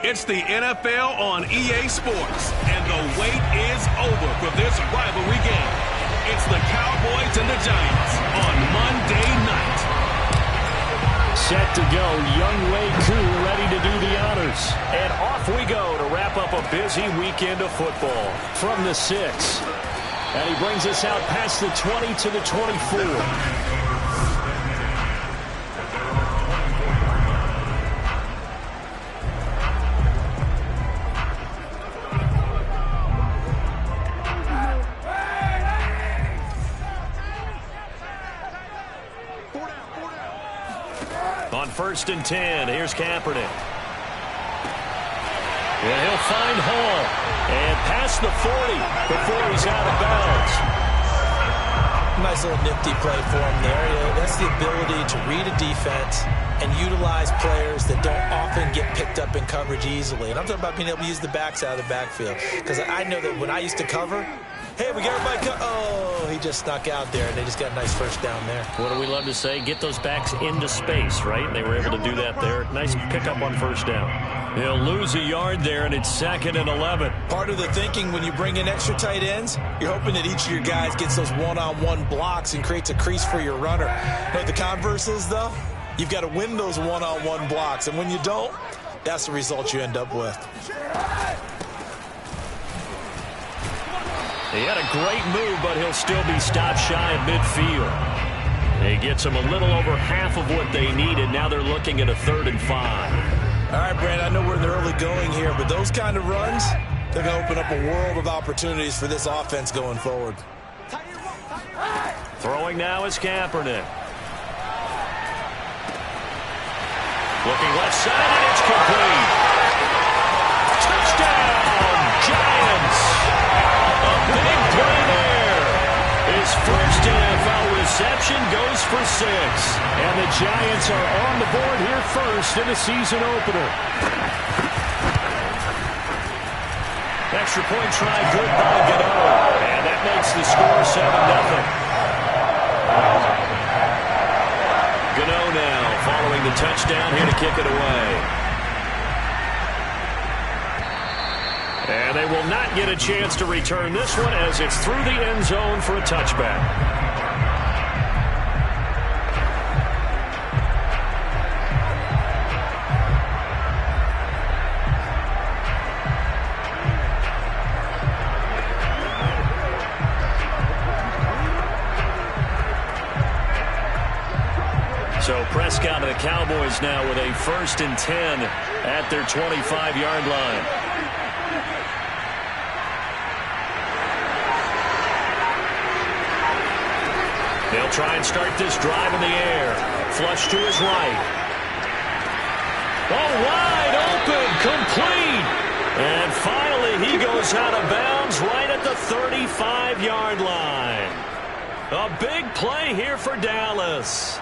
It's the NFL on EA Sports, and the wait is over for this rivalry game. It's the Cowboys and the Giants on Monday night. Set to go, Younghoe Koo ready to do the honors. And off we go to wrap up a busy weekend of football. From the 6. And he brings us out past the 20 to the 24. On 1st and 10, here's Kaepernick. And he'll find Hall. And past the 40 before he's out of bounds. Nice little nifty play for him there. That's the ability to read a defense and utilize players that don't often get picked up in coverage easily. And I'm talking about being able to use the backs out of the backfield. Because I know that when I used to cover, hey, we got everybody oh, he just snuck out there, and they just got a nice first down there. What do we love to say? Get those backs into space, right? And they were able to do that there. Nice pickup on first down. He'll lose a yard there, and it's 2nd and 11. Part of the thinking when you bring in extra tight ends, you're hoping that each of your guys gets those one-on-one blocks and creates a crease for your runner. You know what the converse is, though? You've got to win those one-on-one blocks, and when you don't, that's the result you end up with. He had a great move, but he'll still be stopped shy of midfield. He gets them a little over half of what they needed. Now they're looking at a 3rd and 5. All right, Brad, I know we're in the early going here, but those kind of runs, they're going to open up a world of opportunities for this offense going forward. Throwing now is Kaepernick. Looking left side, and it's complete. Touchdown, Giants. A big play there. His first NFL reception goes for 6. And the Giants are on the board here first in the season opener. Extra point try good by Gano. And that makes the score 7-0. Gano now following the touchdown here to kick it away. And they will not get a chance to return this one as it's through the end zone for a touchback. So Prescott and the Cowboys now with a 1st and 10 at their 25-yard line. They'll try and start this drive in the air. Flush to his right. Oh, wide open, complete. And finally he goes out of bounds right at the 35-yard line. A big play here for Dallas.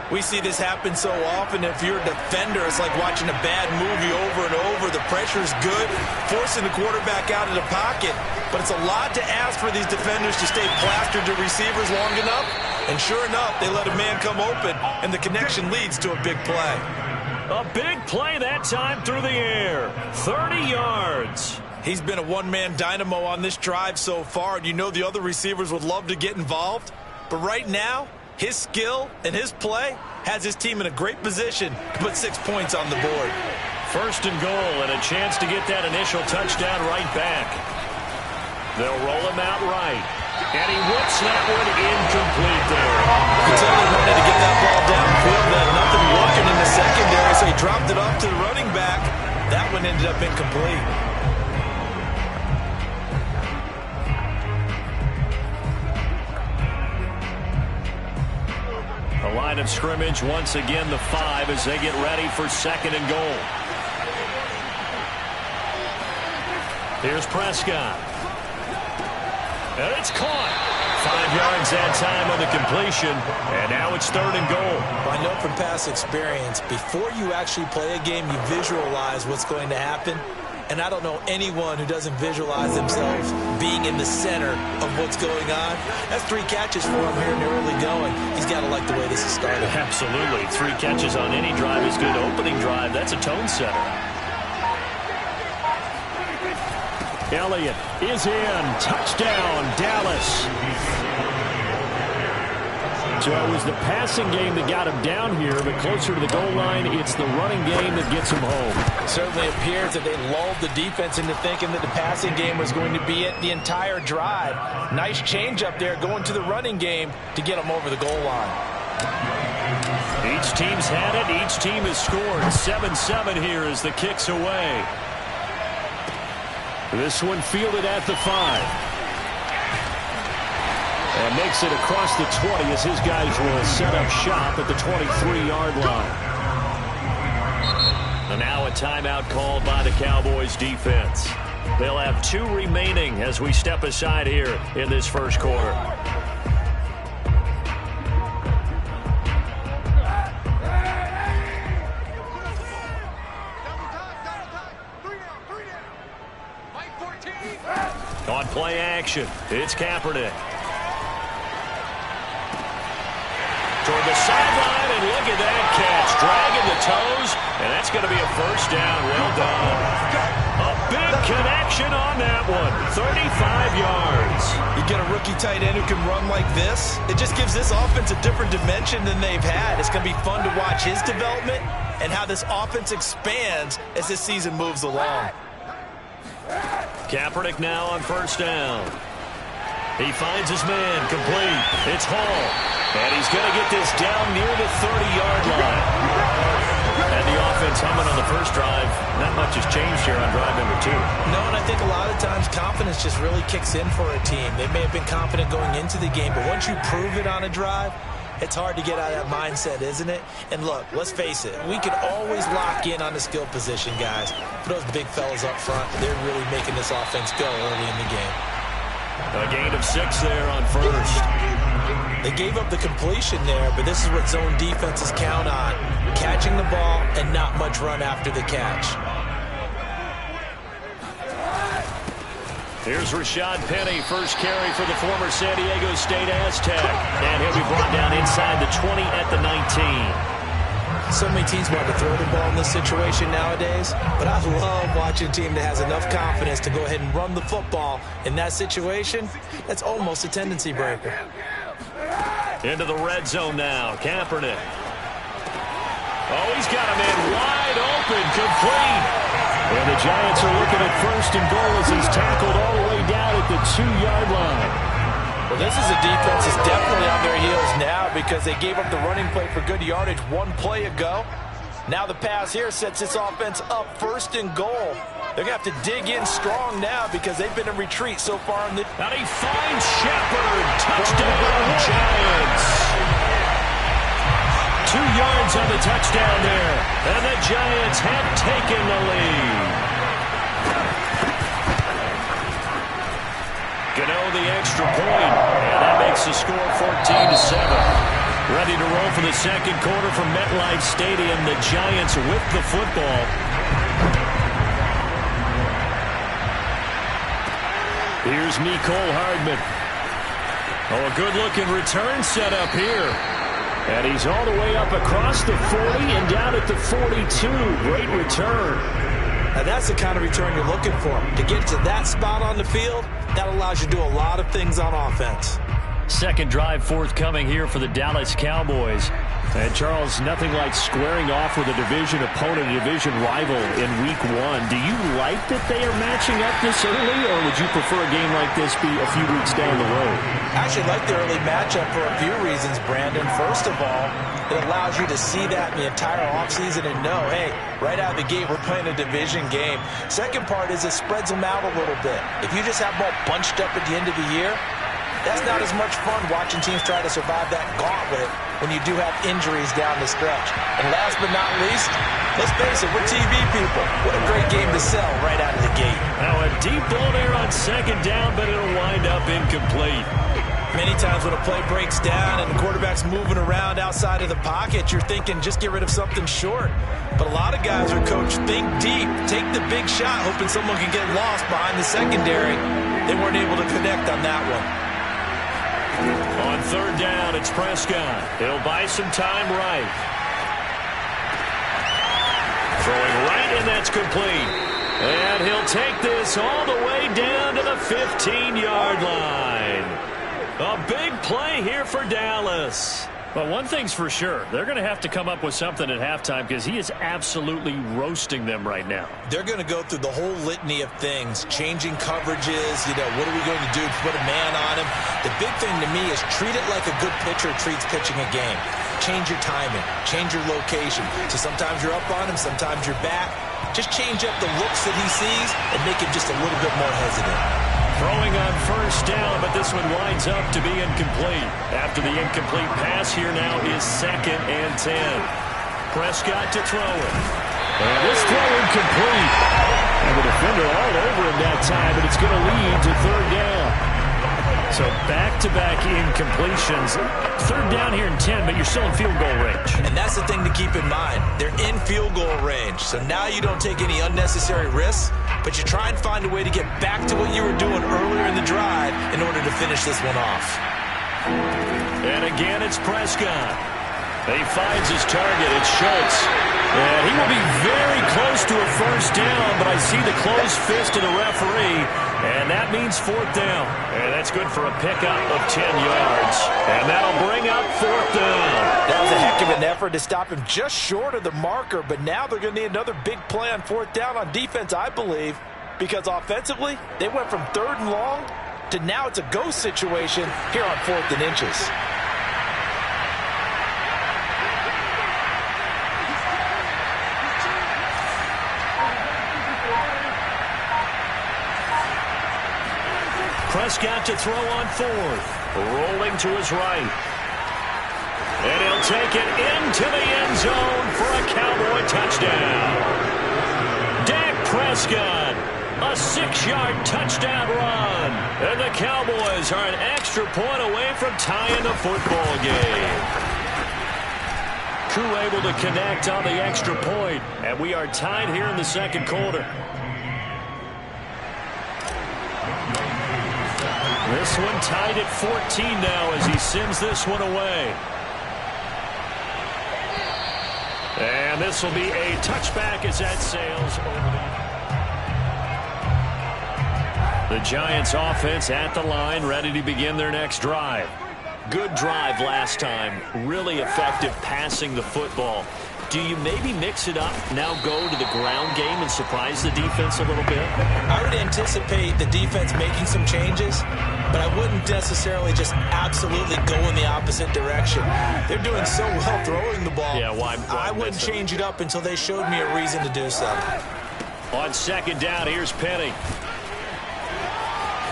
We see this happen so often. If you're a defender, it's like watching a bad movie over and over. The pressure's good, forcing the quarterback out of the pocket. But it's a lot to ask for these defenders to stay plastered to receivers long enough. And sure enough, they let a man come open, and the connection leads to a big play. A big play that time through the air. 30 yards. He's been a one-man dynamo on this drive so far, and you know the other receivers would love to get involved. But right now, his skill and his play has his team in a great position to put 6 points on the board. 1st and goal and a chance to get that initial touchdown right back. They'll roll him out right. And he whips that one incomplete there. You can tell they wanted to get that ball downfield. They had nothing working in the secondary, so he dropped it off to the running back. That one ended up incomplete. The line of scrimmage, once again, the 5 as they get ready for 2nd and goal. Here's Prescott. And it's caught. 5 yards that time on the completion. And now it's 3rd and goal. Well, I know from past experience, before you actually play a game, you visualize what's going to happen. And I don't know anyone who doesn't visualize themselves being in the center of what's going on. That's 3 catches for him here in the early going. He's got to like the way this is started. Absolutely. 3 catches on any drive is good. Opening drive, that's a tone setter. Elliott is in. Touchdown, Dallas. So it was the passing game that got him down here, but closer to the goal line, it's the running game that gets him home. It certainly appears that they lulled the defense into thinking that the passing game was going to be it the entire drive. Nice change up there going to the running game to get him over the goal line. Each team's had it. Each team has scored. 7-7 here as the kick's away. This one fielded at the 5. And makes it across the 20 as his guys will set up shop at the 23-yard line. And now a timeout called by the Cowboys defense. They'll have 2 remaining as we step aside here in this first quarter. On play action, it's Kaepernick. Toward the sideline, and look at that catch. Dragging the toes, and that's going to be a first down. Well done. A big connection on that one. 35 yards. You get a rookie tight end who can run like this, it just gives this offense a different dimension than they've had. It's going to be fun to watch his development and how this offense expands as this season moves along. Kaepernick now on first down. He finds his man, complete. It's Hall. And he's going to get this down near the 30-yard line. And the offense humming on the first drive. Not much has changed here on drive number 2. No, and I think a lot of times confidence just really kicks in for a team. They may have been confident going into the game, but once you prove it on a drive, it's hard to get out of that mindset, isn't it? And look, let's face it, we can always lock in on the skill position, guys. For those big fellas up front, they're really making this offense go early in the game. A gain of 6 there on first. They gave up the completion there, but this is what zone defenses count on. Catching the ball and not much run after the catch. Here's Rashad Penny, first carry for the former San Diego State Aztec. And he'll be brought down inside the 20 at the 19. So many teams want to throw the ball in this situation nowadays, but I love watching a team that has enough confidence to go ahead and run the football in that situation. That's almost a tendency breaker. Into the red zone now, Kaepernick. Oh, he's got a man wide open, complete. And the Giants are looking at first and goal as he's tackled all the way down at the 2-yard line. Well, this is a defense that's definitely on their heels now because they gave up the running play for good yardage 1 play ago. Now the pass here sets this offense up first and goal. They're going to have to dig in strong now because they've been in retreat so far. And he finds Shepard. Touchdown, Giants. 2 yards on the touchdown there. And the Giants have taken the lead. Gano the extra point. And that makes the score 14-7. Ready to roll for the second quarter from MetLife Stadium. The Giants with the football. Here's Mecole Hardman. Oh, a good-looking return set up here. And he's all the way up across the 40 and down at the 42. Great return. Now that's the kind of return you're looking for. To get to that spot on the field, that allows you to do a lot of things on offense. Second drive forthcoming here for the Dallas Cowboys. And, Charles, nothing like squaring off with a division opponent, a division rival in Week 1. Do you like that they are matching up this early, or would you prefer a game like this be a few weeks down the road? I actually like the early matchup for a few reasons, Brandon. First of all, it allows you to see that in the entire offseason and know, hey, right out of the gate, we're playing a division game. Second part is it spreads them out a little bit. If you just have them all bunched up at the end of the year, that's not as much fun watching teams try to survive that gauntlet when you do have injuries down the stretch. And last but not least, let's face it, we're TV people. What a great game to sell right out of the gate. Now a deep ball there on second down, but it'll wind up incomplete. Many times when a play breaks down and the quarterback's moving around outside of the pocket, you're thinking just get rid of something short. But a lot of guys are coached, think deep, take the big shot, hoping someone can get lost behind the secondary. They weren't able to connect on that one. On third down, it's Prescott. He'll buy some time right. Throwing right, and that's complete. And he'll take this all the way down to the 15-yard line. A big play here for Dallas. But one thing's for sure, they're going to have to come up with something at halftime because he is absolutely roasting them right now. They're going to go through the whole litany of things, changing coverages, what are we going to do? Put a man on him. The big thing to me is treat it like a good pitcher treats pitching a game. Change your timing, change your location. So sometimes you're up on him, sometimes you're back. Just change up the looks that he sees and make him just a little bit more hesitant. Throwing on first down, but this one winds up to be incomplete. After the incomplete pass, here now is 2nd and 10. Prescott to throw it. And this throw incomplete. And the defender all over him that time, but it's going to lead to 3rd down. So back-to-back incompletions. 3rd down here in 10, but you're still in field goal range. And that's the thing to keep in mind. They're in field goal range. So now you don't take any unnecessary risks, but you try and find a way to get back to what you were doing earlier in the drive in order to finish this one off. And again, it's Prescott. He finds his target. It's Schultz. And he will be very close to a first down, but I see the closed fist of the referee, and that means 4th down. And that's good for a pickup of 10 yards. And that'll bring up 4th down. That was a heck of an effort to stop him just short of the marker, but now they're going to need another big play on 4th down on defense, I believe, because offensively, they went from 3rd and long to now it's a go situation here on 4th and inches. Prescott to throw on 4th. Rolling to his right. And he'll take it into the end zone for a Cowboy touchdown. Dak Prescott, a 6-yard touchdown run. And the Cowboys are an extra point away from tying the football game. Koo able to connect on the extra point. And we are tied here in the 2nd quarter. This one tied at 14 now as he sends this one away. And this will be a touchback as that sails over the Giants offense at the line, ready to begin their next drive. Good drive last time. Really effective passing the football. Do you maybe mix it up, now go to the ground game and surprise the defense a little bit? I would anticipate the defense making some changes, but I wouldn't necessarily just absolutely go in the opposite direction. They're doing so well throwing the ball. Yeah, why I wouldn't change it up until they showed me a reason to do so. On 2nd down, here's Penny.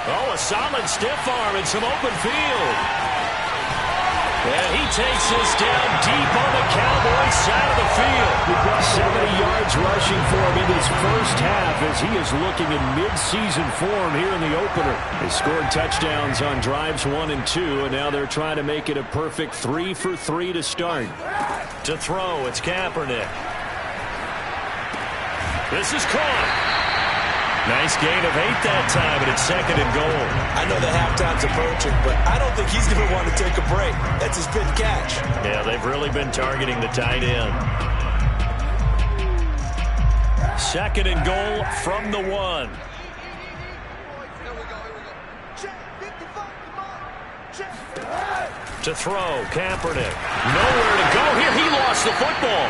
Oh, a solid stiff arm and some open field. And he takes this down deep on the Cowboys side of the field. 70 yards rushing for him in his first half as he is looking in mid-season form here in the opener. They scored touchdowns on drives 1 and 2, and now they're trying to make it a perfect 3 for 3 to start. To throw, it's Kaepernick. This is caught. Nice gain of 8 that time, but it's 2nd and goal. I know the halftime's approaching, but I don't think he's going to want to take a break. That's his fifth catch. Yeah, they've really been targeting the tight end. 2nd and goal from the 1. To throw, Kaepernick. Nowhere to go here. He lost the football.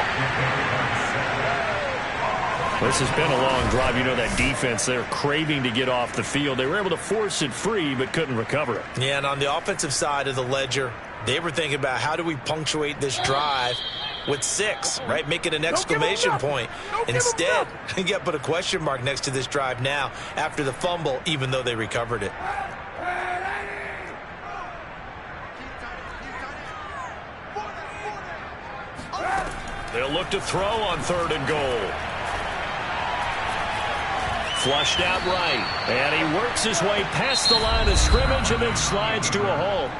This has been a long drive. You know that defense, they're craving to get off the field. They were able to force it free, but couldn't recover it. Yeah, and on the offensive side of the ledger, they were thinking about how do we punctuate this drive with 6, right? Make it an exclamation point. Instead, you got to put a question mark next to this drive now after the fumble, even though they recovered it. They'll look to throw on 3rd and goal. Flushed out right, and he works his way past the line of scrimmage and then slides to a hole.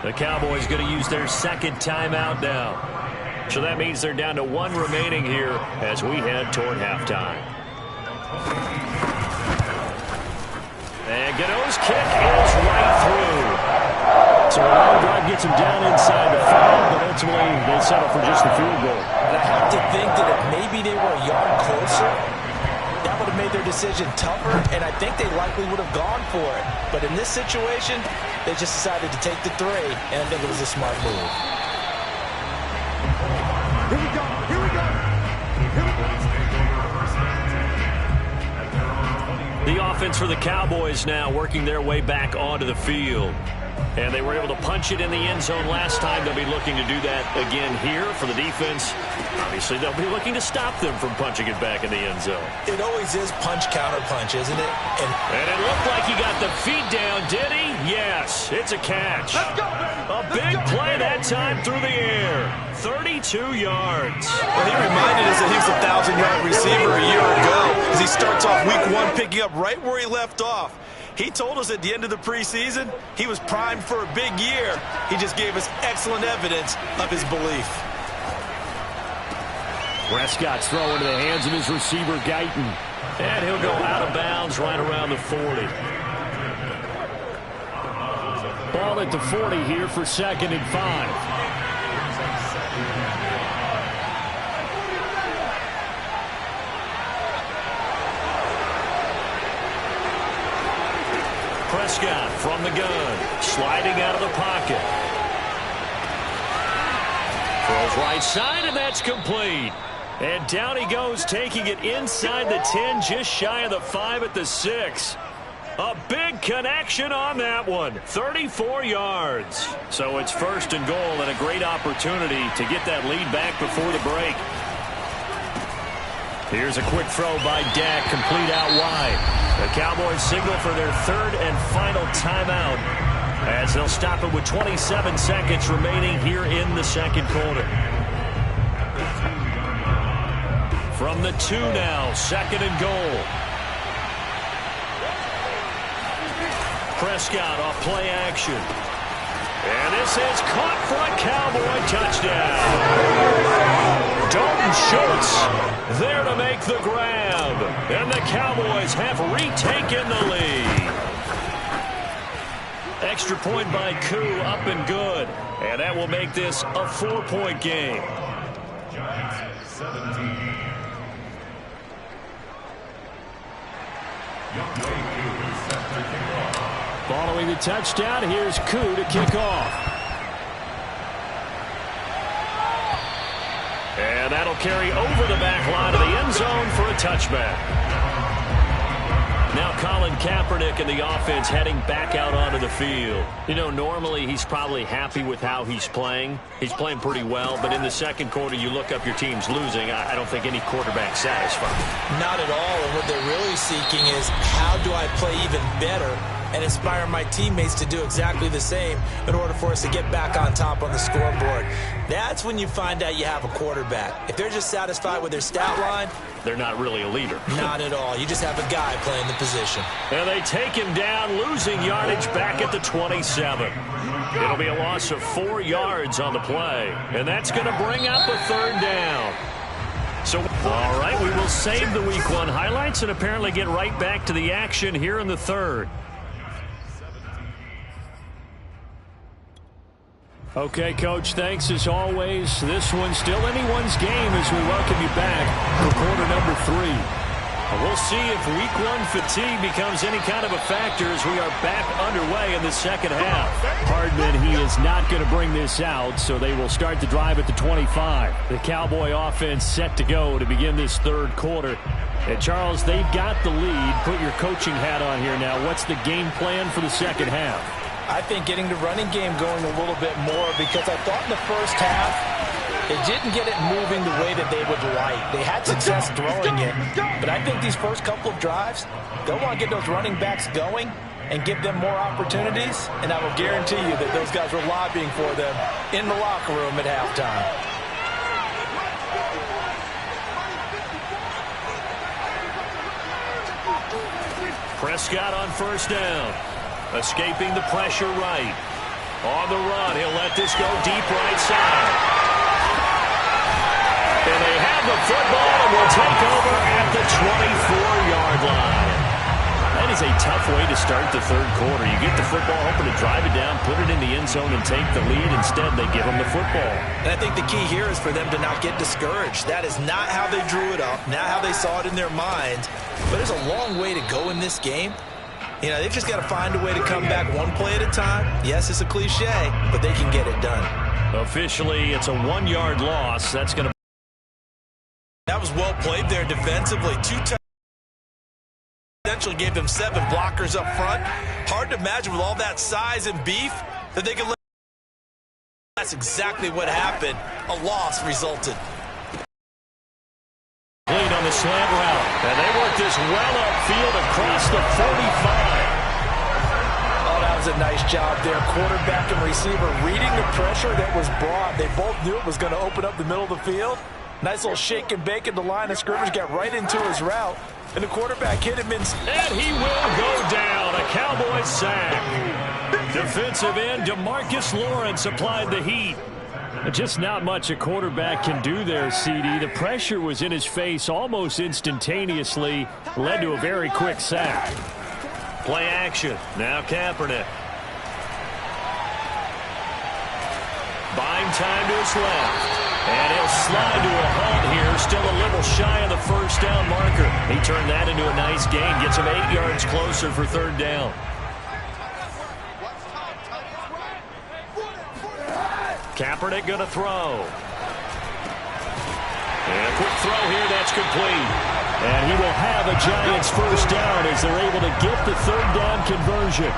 The Cowboys going to use their 2nd timeout now. So that means they're down to 1 remaining here as we head toward halftime. And Gano's kick is right through. So a long drive gets him down inside the 5, but ultimately they settle for just the field goal. And I have to think that if maybe they were a yard closer, that would would have made their decision tougher, and I think they likely would have gone for it. But in this situation, they just decided to take the 3, and I think it was a smart move. Here we go. Here we go. The offense for the Cowboys now working their way back onto the field. And they were able to punch it in the end zone last time. They'll be looking to do that again here for the defense. Obviously, they'll be looking to stop them from punching it back in the end zone. It always is punch, counter punch, isn't it? And it looked like he got the feet down, did he? Yes, it's a catch. A big play that time through the air. 32 yards. Well, he reminded us that he was a 1,000-yard receiver a year ago as he starts off week 1 picking up right where he left off. He told us at the end of the preseason he was primed for a big year. He just gave us excellent evidence of his belief. Prescott's throw into the hands of his receiver, Guyton. And he'll go out of bounds right around the 40. Ball at the 40 here for 2nd and 5. Prescott from the gun, sliding out of the pocket. Throws right side, and that's complete. And down he goes, taking it inside the 10, just shy of the 5 at the 6. A big connection on that one. 34 yards. So it's 1st and goal, and a great opportunity to get that lead back before the break. Here's a quick throw by Dak, complete out wide. The Cowboys signal for their 3rd and final timeout as they'll stop it with 27 seconds remaining here in the 2nd quarter. From the 2 now, 2nd and goal. Prescott off play action. And this is caught for a Cowboy touchdown. Dalton Schultz there to make the grab. And the Cowboys have retaken the lead. Extra point by Koo, up and good. And that will make this a 4-point game. Giants 17. Following the touchdown, here's Koo to kick off. And that'll carry over the back line of the end zone for a touchback. Now Colin Kaepernick and the offense heading back out onto the field. You know, normally he's probably happy with how he's playing. He's playing pretty well, but in the 2nd quarter, you look up your team's losing. I don't think any quarterback's satisfied. Not at all, and what they're really seeking is how do I play even better and inspire my teammates to do exactly the same in order for us to get back on top on the scoreboard. That's when you find out you have a quarterback. If they're just satisfied with their stat line, they're not really a leader. Not at all. You just have a guy playing the position. And they take him down, losing yardage back at the 27. It'll be a loss of 4 yards on the play. And that's going to bring up a 3rd down. So, all right, we will save the Week 1 highlights and apparently get right back to the action here in the 3rd. Okay, Coach, thanks as always. This one's still anyone's game as we welcome you back for quarter number 3. We'll see if Week 1 fatigue becomes any kind of a factor as we are back underway in the 2nd half. Hardman, he is not going to bring this out, so they will start the drive at the 25. The Cowboy offense set to go to begin this 3rd quarter. And, Charles, they've got the lead. Put your coaching hat on here now. What's the game plan for the 2nd half? I think getting the running game going a little bit more because I thought in the 1st half they didn't get it moving the way that they would like. They had success throwing it, but I think these first couple of drives, they'll want to get those running backs going and give them more opportunities, and I will guarantee you that those guys were lobbying for them in the locker room at halftime. Prescott on 1st down. Escaping the pressure right. On the run, he'll let this go deep right side. And they have the football and will take over at the 24-yard line. And is a tough way to start the third quarter. You get the football, hoping to drive it down, put it in the end zone, and take the lead. Instead, they give them the football. And I think the key here is for them to not get discouraged. That is not how they drew it up, not how they saw it in their minds. But there's a long way to go in this game. You know, they've just got to find a way to come back one play at a time. Yes, it's a cliche, but they can get it done. Officially, it's a 1-yard loss. That's going to... That was well played there defensively. Essentially gave them 7 blockers up front. Hard to imagine with all that size and beef that they could let. That's exactly what happened. A loss resulted. Lead on the slant route. And they work this well upfield across the 45. Oh, that was a nice job there. Quarterback and receiver reading the pressure that was brought. They both knew it was going to open up the middle of the field. Nice little shake and bake at the line of scrimmage. Got right into his route. And the quarterback hit him in. And he will go down. A Cowboys sack. Defensive end DeMarcus Lawrence applied the heat. Just not much a quarterback can do there, CD. The pressure was in his face almost instantaneously. Led to a very quick sack. Play action. Now Kaepernick. Buying time to his left. And he'll slide to a halt here. Still a little shy of the first down marker. He turned that into a nice gain. Gets him 8 yards closer for third down. Kaepernick going to throw. And a quick throw here. That's complete. And he will have a Giants first down as they're able to get the third down conversion.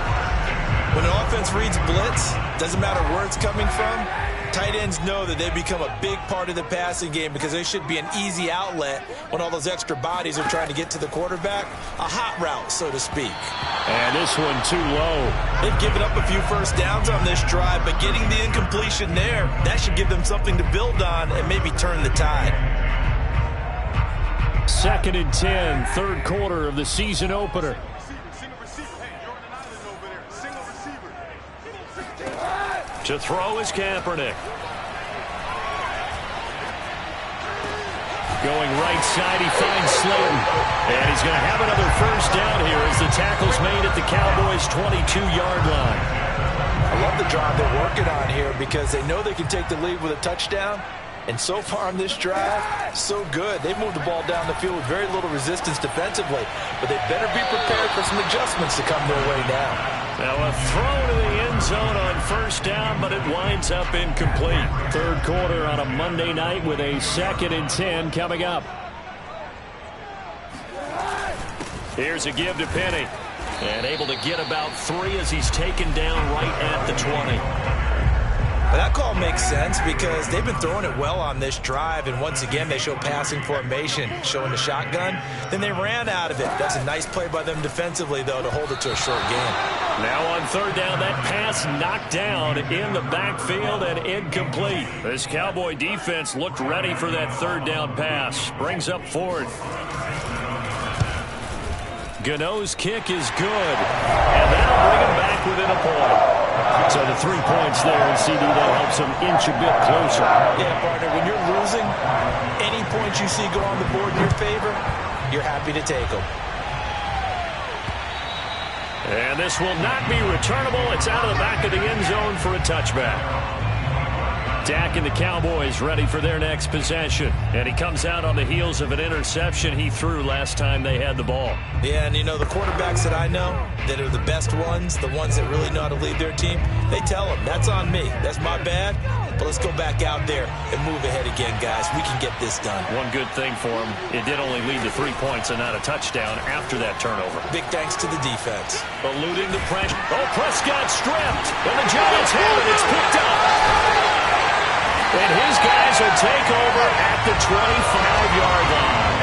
When an offense reads blitz, doesn't matter where it's coming from, tight ends know that they become a big part of the passing game because they should be an easy outlet when all those extra bodies are trying to get to the quarterback. A hot route, so to speak. And this one too low. They've given up a few first downs on this drive, but getting the incompletion there, that should give them something to build on and maybe turn the tide. 2nd and 10, third quarter of the season opener. To throw is Kaepernick. Going right side, he finds Slayton. And he's going to have another first down here as the tackle's made at the Cowboys' 22-yard line. I love the drive they're working on here because they know they can take the lead with a touchdown. And so far on this drive, so good. They've moved the ball down the field with very little resistance defensively. But they better be prepared for some adjustments to come their way now. Now a throw to the end zone on first down, but it winds up incomplete. Third quarter on a Monday night with a 2nd and 10 coming up. Here's a give to Penny. And able to get about 3 as he's taken down right at the 20. But that call makes sense because they've been throwing it well on this drive, and once again they show passing formation, showing the shotgun. Then they ran out of it. That's a nice play by them defensively, though, to hold it to a short game. Now on third down, that pass knocked down in the backfield and incomplete. This Cowboy defense looked ready for that third down pass. Brings up fourth. Gano's kick is good, and that'll bring him back within a point. So the 3 points there, and CD, that helps him inch a bit closer. Yeah, partner, when you're losing, any points you see go on the board in your favor, you're happy to take them. And this will not be returnable. It's out of the back of the end zone for a touchback. Dak and the Cowboys ready for their next possession. And he comes out on the heels of an interception he threw last time they had the ball. Yeah, and you know, the quarterbacks that I know that are the best ones, the ones that really know how to lead their team, they tell them, that's on me. That's my bad. But let's go back out there and move ahead again, guys. We can get this done. One good thing for him, it did only lead to 3 points and not a touchdown after that turnover. Big thanks to the defense. Eluding the pressure. Oh, Prescott stripped. And the Giants have it. It's picked up. And his guys will take over at the 25-yard line.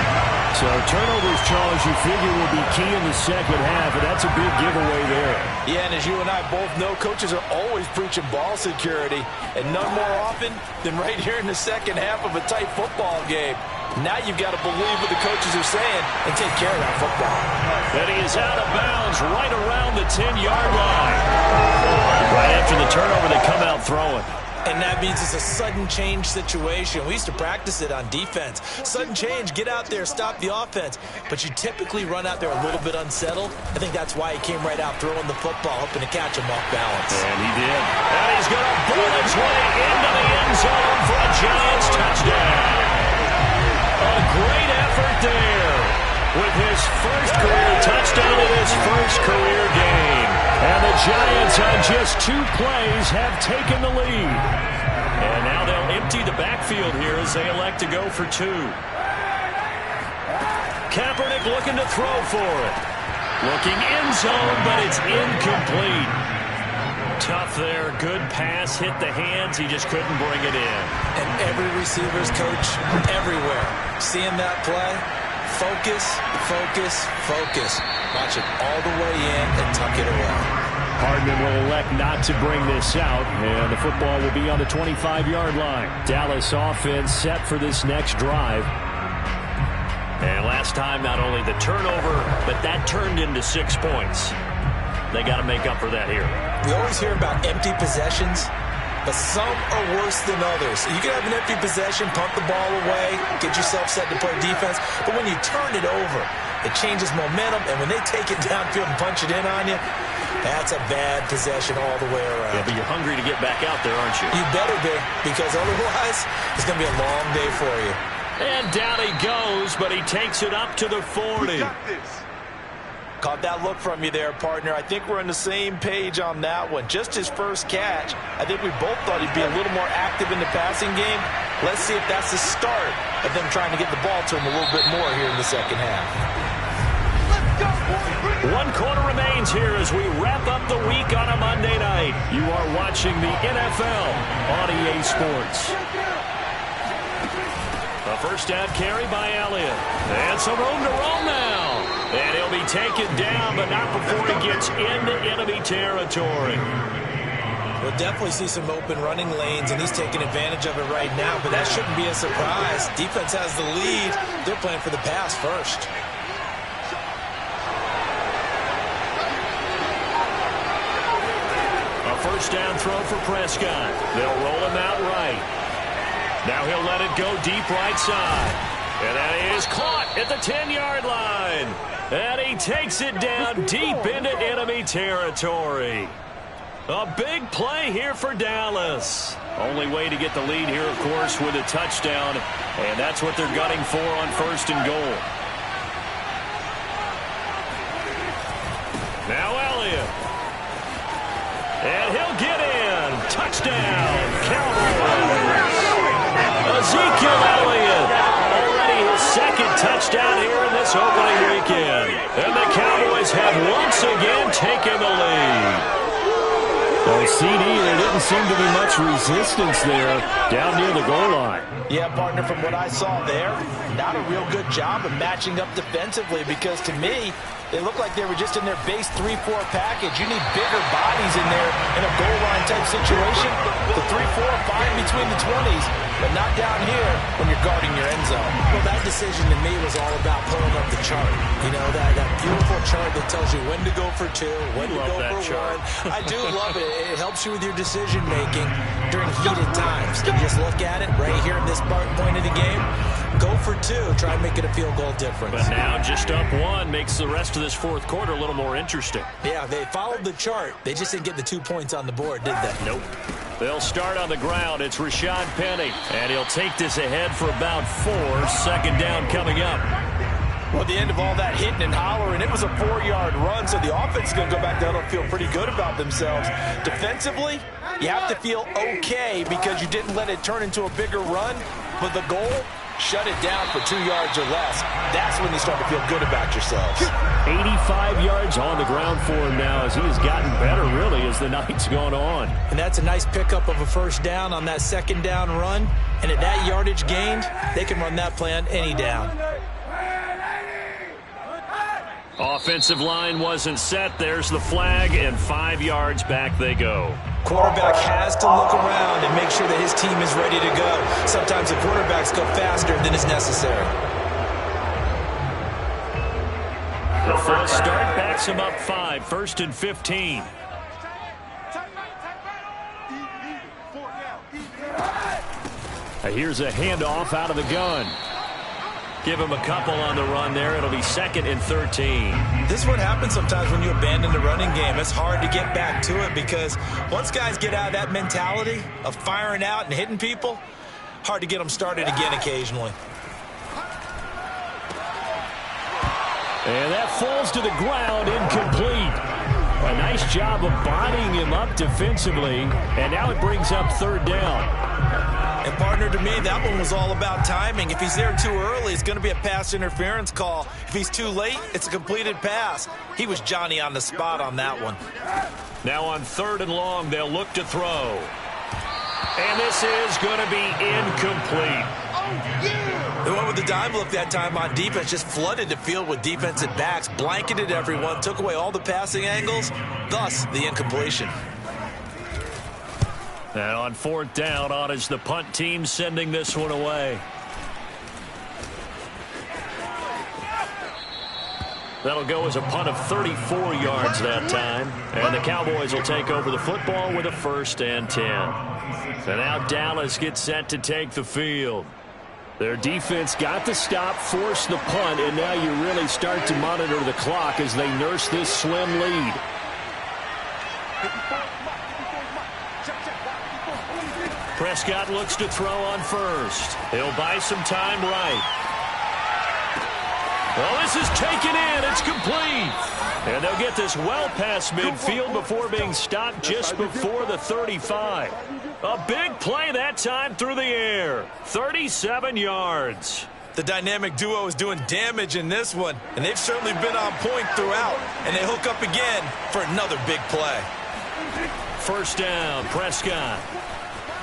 So turnovers, Charles, you figure will be key in the second half, and that's a big giveaway there. Yeah, and as you and I both know, coaches are always preaching ball security, and none more often than right here in the second half of a tight football game. Now you've got to believe what the coaches are saying and take care of that football. And he is out of bounds right around the 10-yard line. Right after the turnover, they come out throwing. And that means it's a sudden change situation. We used to practice it on defense. Sudden change, get out there, stop the offense. But you typically run out there a little bit unsettled. I think that's why he came right out throwing the football, hoping to catch him off balance. And he did. And he's going to boot his way into the end zone for a Giants touchdown. A great effort there with his first career touchdown in his first career game. And the Giants on just 2 plays have taken the lead. And now they'll empty the backfield here as they elect to go for 2. Kaepernick looking to throw for it. Looking end zone, but it's incomplete. Tough there. Good pass. Hit the hands. He just couldn't bring it in. And every receiver's coach everywhere. Seeing that play, focus, focus, focus. Watch it all the way in and tuck it away. Hardman will elect not to bring this out, and the football will be on the 25-yard line. Dallas offense set for this next drive. And last time, not only the turnover, but that turned into 6 points. They got to make up for that here. We always hear about empty possessions, but some are worse than others. You can have an empty possession, pump the ball away, get yourself set to play defense, but when you turn it over, it changes momentum, and when they take it downfield and punch it in on you, that's a bad possession all the way around. Yeah, but you're hungry to get back out there, aren't you? You better be, because otherwise, it's going to be a long day for you. And down he goes, but he takes it up to the 40. Caught that look from you there, partner. I think we're on the same page on that one. Just his first catch. I think we both thought he'd be a little more active in the passing game. Let's see if that's the start of them trying to get the ball to him a little bit more here in the second half. 1 quarter remains here as we wrap up the week on a Monday night. You are watching the NFL on EA Sports. A first down carry by Elliott. And some room to roam now. And he'll be taken down, but not before he gets into enemy territory. We'll definitely see some open running lanes, and he's taking advantage of it right now, but that shouldn't be a surprise. Defense has the lead. They're playing for the pass first. A first down throw for Prescott. They'll roll him out right. Now he'll let it go deep right side. And that is caught at the 10-yard line. And he takes it down deep into enemy territory. A big play here for Dallas. Only way to get the lead here, of course, with a touchdown. And that's what they're gunning for on 1st and goal. Now Elliott. And he'll get in. Touchdown, Cowboys. Ezekiel Elliott, already his 2nd touchdown here in this opening weekend. And the Cowboys have once again taken the lead. Well, CD, there didn't seem to be much resistance there down near the goal line. Yeah, partner, from what I saw there, not a real good job of matching up defensively, because to me, they look like they were just in their base 3-4 package. You need bigger bodies in there in a goal line type situation. The 3-4, fine between the 20s, but not down here when you're guarding your end zone. Well, that decision to me was all about pulling up the chart. You know, that beautiful chart that tells you when to go for 2, when to go for 1. I do love it. It helps you with your decision making during heated times. You just look at it right here in this point of the game. Go for 2. Try and make it a field goal difference. But now just up 1 makes the rest of this 4th quarter a little more interesting. Yeah, they followed the chart. They just didn't get the 2 points on the board, did they? Nope. They'll start on the ground. It's Rashad Penny. And he'll take this ahead for about 4. 2nd down coming up. Well, at the end of all that hitting and hollering, it was a 4-yard run, so the offense is going to go back down and feel pretty good about themselves. Defensively, you have to feel okay because you didn't let it turn into a bigger run, but the goal, shut it down for 2 yards or less. That's when you start to feel good about yourselves. 85 yards on the ground for him now as he has gotten better, really, as the night's gone on. And that's a nice pickup of a first down on that 2nd down run. And at that yardage gained, they can run that play on any down. Offensive line wasn't set. There's the flag, and 5 yards back they go. Quarterback has to look around and make sure that his team is ready to go. Sometimes the quarterbacks go faster than is necessary. The false start backs him up 5. 1st and 15. Here's a handoff out of the gun. Give him a couple on the run there. It'll be 2nd and 13. This is what happens sometimes when you abandon the running game. It's hard to get back to it because once guys get out of that mentality of firing out and hitting people, hard to get them started again occasionally. And that falls to the ground, incomplete. A nice job of bodying him up defensively, and now it brings up 3rd down. And partner, to me, that one was all about timing. If he's there too early, it's going to be a pass interference call. If he's too late, it's a completed pass. He was Johnny on the spot on that one. Now on 3rd and long, they'll look to throw. And this is going to be incomplete. They went with the dime look that time on defense, just flooded the field with defensive backs, blanketed everyone, took away all the passing angles, thus the incompletion. And on 4th down, on is the punt team sending this one away. That'll go as a punt of 34 yards that time. And the Cowboys will take over the football with a 1st and 10. And now Dallas gets set to take the field. Their defense got the stop, forced the punt, and now you really start to monitor the clock as they nurse this slim lead. Prescott looks to throw on 1st. He'll buy some time right. Well, this is taken in. It's complete. And they'll get this well past midfield before being stopped just before the 35. A big play that time through the air. 37 yards. The dynamic duo is doing damage in this one, and they've certainly been on point throughout. And they hook up again for another big play. 1st down, Prescott.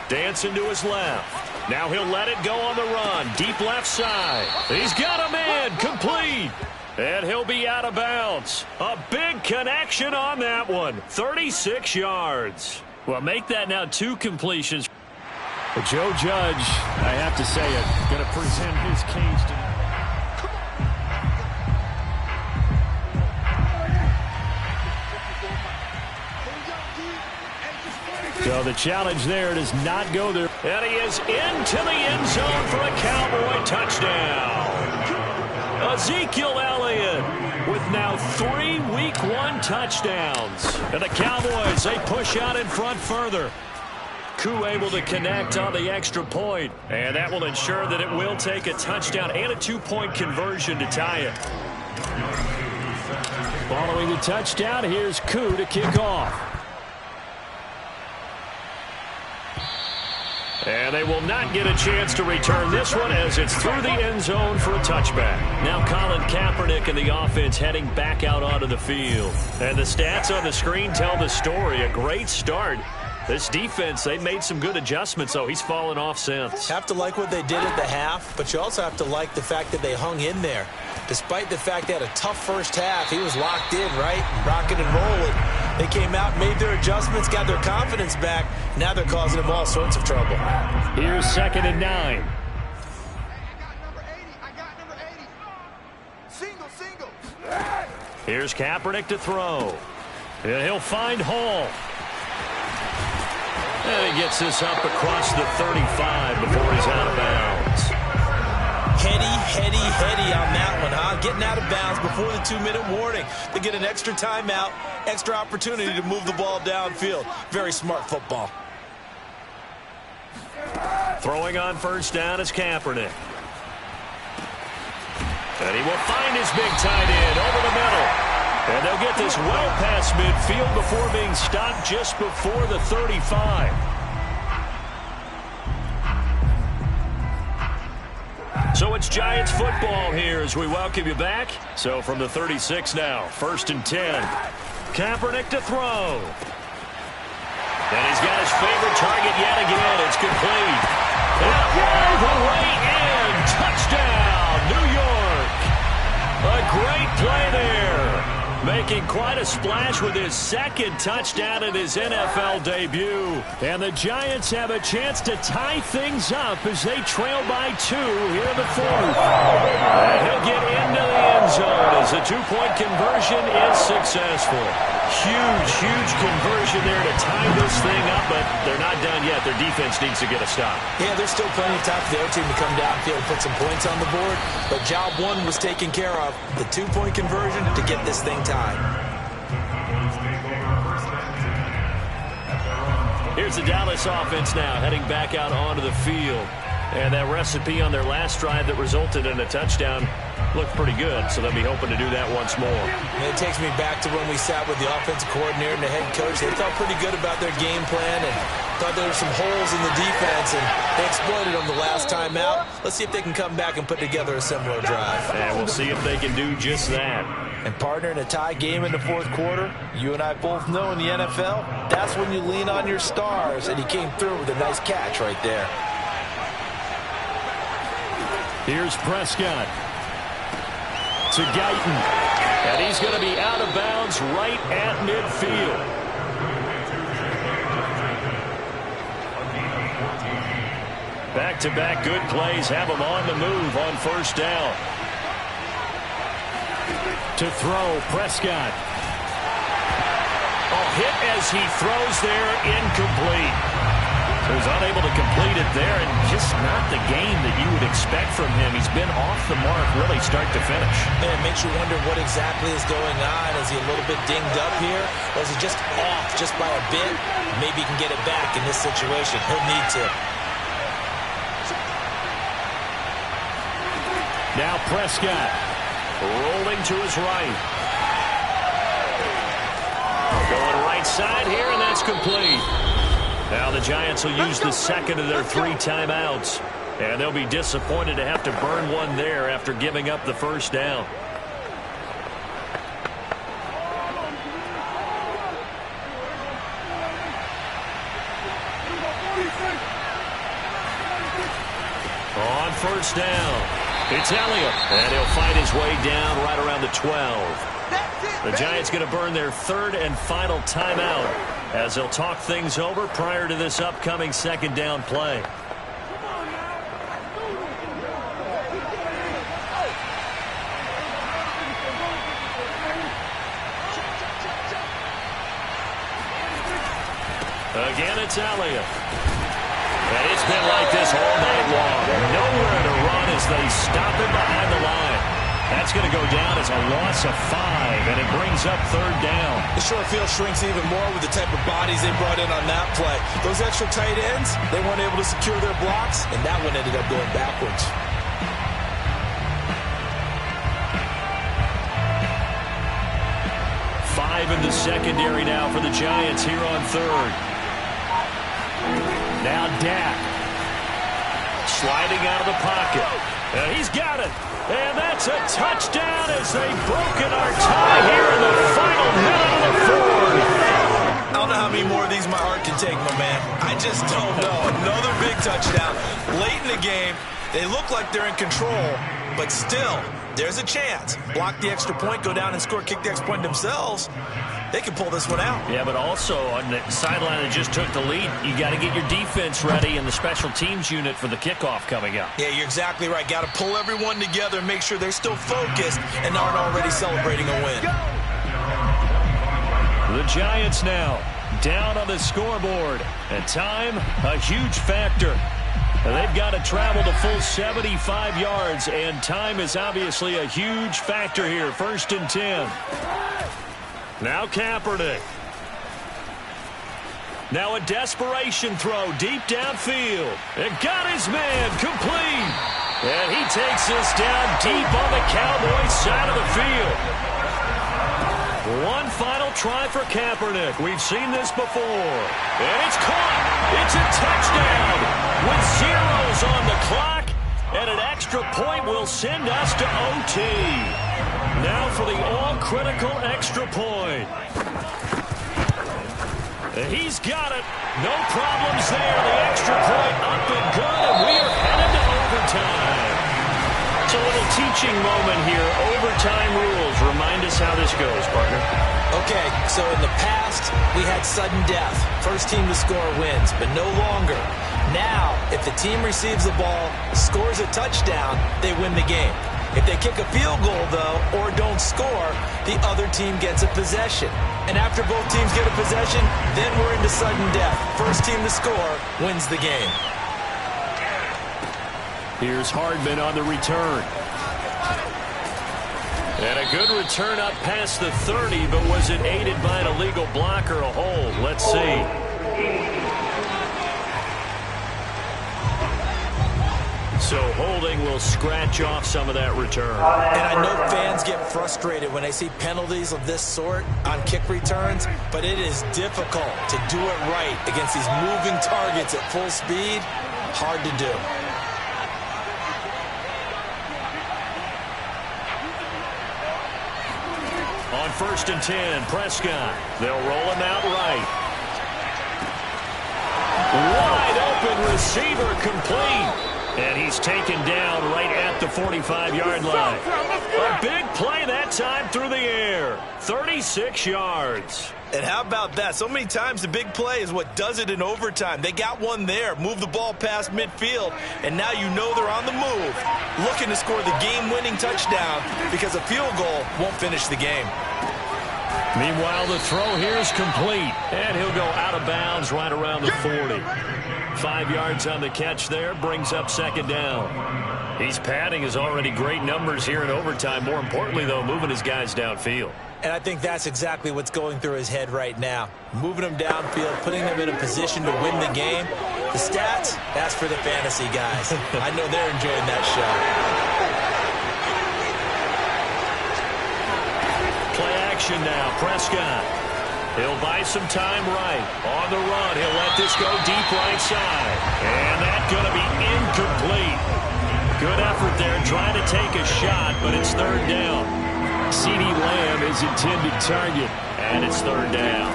Dancing to his left. Now he'll let it go on the run. Deep left side. He's got him in. Complete. And he'll be out of bounds. A big connection on that one. 36 yards. Well, make that now 2 completions. But Joe Judge, I have to say it, going to present his case to... So the challenge there does not go there. And he is into the end zone for a Cowboy touchdown. Ezekiel Elliott with now 3 Week 1 touchdowns. And the Cowboys, they push out in front further. Koo able to connect on the extra point. And that will ensure that it will take a touchdown and a 2-point conversion to tie it. Following the touchdown, here's Koo to kick off. And they will not get a chance to return this one as it's through the end zone for a touchback. Now Colin Kaepernick and the offense heading back out onto the field. And the stats on the screen tell the story. A great start. This defense, they've made some good adjustments, so he's fallen off since. Have to like what they did at the half, but you also have to like the fact that they hung in there. Despite the fact they had a tough first half, he was locked in, right? Rocking and rolling. They came out, made their adjustments, got their confidence back. Now they're causing them all sorts of trouble. Here's 2nd and 9. I got number 80. Single. Here's Kaepernick to throw. And he'll find Hall. And he gets this up across the 35 before he's out of bounds. Heady on that one, huh? Getting out of bounds before the 2-minute warning. They get an extra timeout, extra opportunity to move the ball downfield. Very smart football. Throwing on 1st down is Kaepernick. And he will find his big tight end over the middle. And they'll get this well past midfield before being stopped just before the 35. So it's Giants football here as we welcome you back. So from the 36 now, 1st and 10. Kaepernick to throw. And he's got his favorite target yet again. It's complete. And all the way in. Touchdown, New York. A great play there. Making quite a splash with his 2nd touchdown in his NFL debut. And the Giants have a chance to tie things up as they trail by 2 here in the 4th. And he'll get into the end zone as a two-point conversion is successful. Huge conversion there to tie this thing up, but they're not done yet. Their defense needs to get a stop. Yeah, there's still plenty of time for the other team to come downfield and put some points on the board, but job one was taken care of. The two-point conversion to get this thing tied. Here's the Dallas offense now heading back out onto the field. And that recipe on their last drive that resulted in a touchdown looked pretty good, so they'll be hoping to do that once more. And it takes me back to when we sat with the offensive coordinator and the head coach. They felt pretty good about their game plan and thought there were some holes in the defense, and they exploited them the last time out. Let's see if they can come back and put together a similar drive. And we'll see if they can do just that. And partner, in a tie game in the fourth quarter, you and I both know in the NFL, that's when you lean on your stars, and he came through with a nice catch right there. Here's Prescott to Guyton, and he's going to be out of bounds right at midfield. Back-to-back good plays have him on the move on first down. To throw, Prescott. A hit as he throws there, incomplete. He was unable to complete it there, and just not the game that you would expect from him. He's been off the mark really start to finish. And it makes you wonder what exactly is going on. Is he a little bit dinged up here? Or is he just off just by a bit? Maybe he can get it back in this situation. He'll need to. Now Prescott rolling to his right. Going right side here, and that's complete. Now the Giants will use the second of their 3 timeouts. And they'll be disappointed to have to burn one there after giving up the first down. On first down, it's Elliott. And he'll fight his way down right around the 12. The Giants going to burn their 3rd and final timeout as they'll talk things over prior to this upcoming second down play. Again, it's Elliott. And it's been like this all night long. Nowhere to run as they stop him behind the line. That's going to go down as a loss of 5, and it brings up 3rd down. The short field shrinks even more with the type of bodies they brought in on that play. Those extra tight ends, they weren't able to secure their blocks, and that one ended up going backwards. Five in the secondary now for the Giants here on 3rd. Now Dak sliding out of the pocket. He's got it. And that's a touchdown as they've broken our tie here in the final minute of the 4th. I don't know how many more of these my heart can take, my man. I just don't know. Another big touchdown. Late in the game, they look like they're in control, but still, there's a chance. Block the extra point, go down and score, kick the extra point themselves. They can pull this one out. Yeah, but also on the sideline that just took the lead, you got to get your defense ready and the special teams unit for the kickoff coming up. Yeah, you're exactly right. Got to pull everyone together and make sure they're still focused and aren't already celebrating a win. The Giants now down on the scoreboard. And time, a huge factor. They've got to travel the full 75 yards, and time is obviously a huge factor here. 1st and 10. Now Kaepernick. Now a desperation throw deep downfield. And got his man complete. And he takes this down deep on the Cowboys side of the field. One final try for Kaepernick. We've seen this before. And it's caught. It's a touchdown with zeros on the clock. And an extra point will send us to OT. Now for the all-critical extra point. And he's got it. No problems there. The extra point up and good, and we are headed to overtime. It's a little teaching moment here. Overtime rules. Remind us how this goes, partner. Okay, so in the past, we had sudden death. First team to score wins, but no longer. Now, if the team receives the ball, scores a touchdown, they win the game. If they kick a field goal, though, or don't score, the other team gets a possession. And after both teams get a possession, then we're into sudden death. First team to score wins the game. Here's Hardman on the return. And a good return up past the 30, but was it aided by an illegal block or a hold? Let's see. So holding will scratch off some of that return. And I know fans get frustrated when they see penalties of this sort on kick returns, but it is difficult to do it right against these moving targets at full speed. Hard to do. On 1st and 10, Prescott. They'll roll him out right. Wide open receiver complete. And he's taken down right at the 45-yard line. A big play that time through the air. 36 yards. And how about that? So many times the big play is what does it in overtime. They got one there, move the ball past midfield, and now you know they're on the move, looking to score the game-winning touchdown because a field goal won't finish the game. Meanwhile, the throw here is complete, and he'll go out of bounds right around the 40. 5 yards on the catch there, brings up 2nd down. He's padding his already great numbers here in overtime. More importantly, though, moving his guys downfield. And I think that's exactly what's going through his head right now. Moving them downfield, putting them in a position to win the game. The stats, that's for the fantasy guys. I know they're enjoying that show. Play action now, Prescott. He'll buy some time right. On the run, he'll let this go deep right side. And that's going to be incomplete. Good effort there, trying to take a shot, but it's 3rd down. CeeDee Lamb is intended target, and it's 3rd down.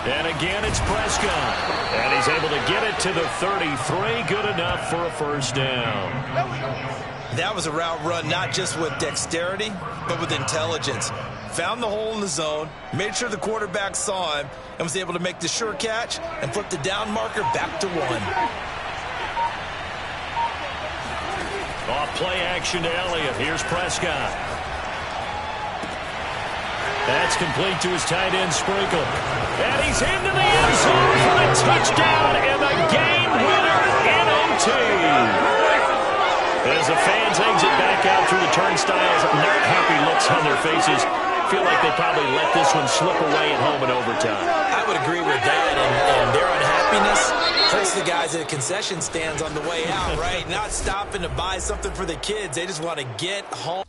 And again, it's Prescott. And he's able to get it to the 33. Good enough for a 1st down. That was a route run not just with dexterity, but with intelligence. Found the hole in the zone, made sure the quarterback saw him, and was able to make the sure catch and flip the down marker back to 1. Off play action to Elliott. Here's Prescott. That's complete to his tight end, Sprinkle. And he's into the end zone for the touchdown and the game winner in OT. As the fans exit back out through the turnstiles, not happy looks on their faces. Feel like they probably let this one slip away at home in overtime. I would agree with that, and their unhappiness hurts the guys at the concession stands on the way out, right? Not stopping to buy something for the kids. They just want to get home.